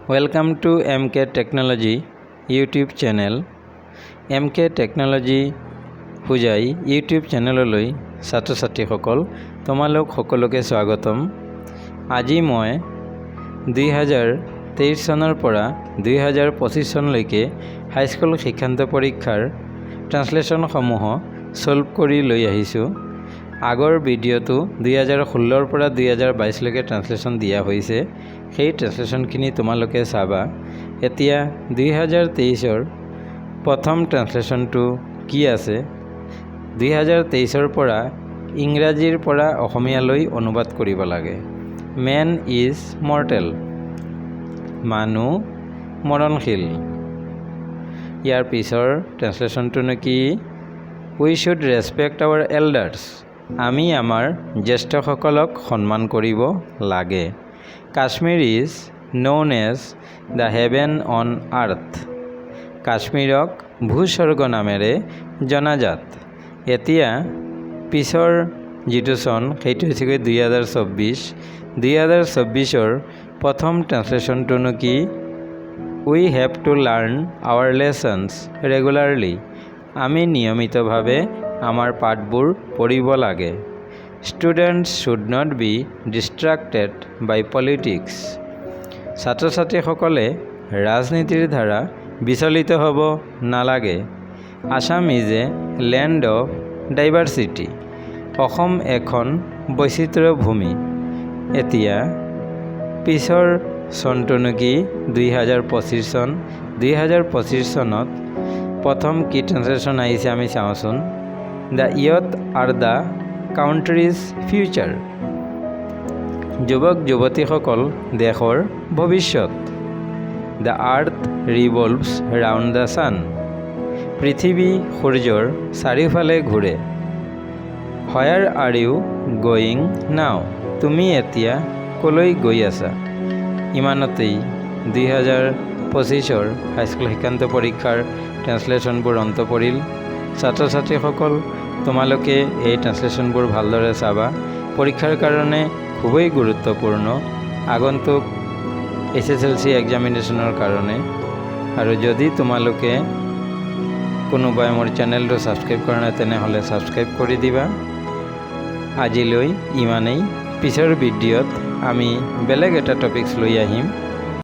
Welcome to MK Technology YouTube channel. MK Technology Hojai YouTube চেনেললৈ ছাত্ৰ ছাত্ৰীসকল তোমালোক সকলোকে স্বাগতম। আজি মই 2023 চনৰ পৰা 2025 চনলৈকে হাইস্কুল শিক্ষান্ত পৰীক্ষাৰ ট্ৰান্সলেশ্যনসমূহ সলভ কৰি লৈ আহিছোঁ। আগৰ ভিডিঅ'টো 2016 পৰা 2022 লৈকে ট্ৰান্সলেশ্যন দিয়া হৈছে। সেই ট্ৰান্সলেশ্যনখিনি তোমালোকে চাবা। এতিয়া 2023ৰ প্ৰথম ট্ৰান্সলেশ্যনটো কি আছে, 2023ৰ পৰা ইংৰাজীৰ পৰা অসমীয়ালৈ অনুবাদ কৰিব লাগে। মেন ইজ মৰ্টেল, মানুহ মৰণশীল। ইয়াৰ পিছৰ ট্ৰান্সলেশ্যনটোনো কি? We should respect our elders, আমি আমাৰ জ্যেষ্ঠসকলক সন্মান কৰিব লাগে। Kashmir is known as the heaven on earth, কাশ্মীৰক ভূস্বৰ্গ নামেৰে জনাজাত। এতিয়া পিছৰ যিটো চন সেইটো হৈছে 2024। 2024ৰ প্ৰথম ট্ৰান্সলেশ্যনটোনো কি? We have to learn our lessons regularly, আমি নিয়মিতভাৱে আমাৰ পাঠবোৰ পঢ়িব লাগে। Students should not be distracted by politics, ছাত্ৰ ছাত্ৰীসকলে ৰাজনীতিৰ দ্বাৰা বিচলিত হ'ব নালাগে। Assam is a land of diversity, Assam এখন বৈচিত্ৰ্য ভূমি। এতিয়া পিছৰ চনটোনো কি? 2025 চন। 2025 চনত প্ৰথম কি ট্ৰান্সলেশ্যন আহিছে আমি চাওঁচোন। The youth are the country's future, যুৱক যুৱতীসকল দেশৰ ভৱিষ্যত। The earth revolves round the sun, পৃথিৱী সূৰ্যৰ চাৰিওফালে ঘূৰে। হোৱেৰ আৰ ইউ গয়িং নাও, তুমি এতিয়া ক'লৈ গৈ আছা? ইমানতেই 2025ৰ হাইস্কুল শিক্ষান্ত পৰীক্ষাৰ ট্ৰান্সলেশ্যনবোৰ অন্ত পৰিল। ছাত্ৰ ছাত্ৰীসকল তোমালোকে এই ট্ৰান্সলেশ্যনবোৰ ভালদৰে চাবা, পৰীক্ষাৰ কাৰণে খুবেই গুৰুত্বপূৰ্ণ আগন্তুক SSLC এক্সামিনেশ্যনৰ কাৰণে। আৰু যদি তোমালোকে কোনোবাই মোৰ চেনেলটো ছাবস্ক্ৰাইব কৰা নাই তেনেহ'লে ছাবস্ক্ৰাইব কৰি দিবা। আজিলৈ ইমানেই, পিছৰ ভিডিঅ'ত আমি বেলেগ এটা টপিকছ লৈ আহিম।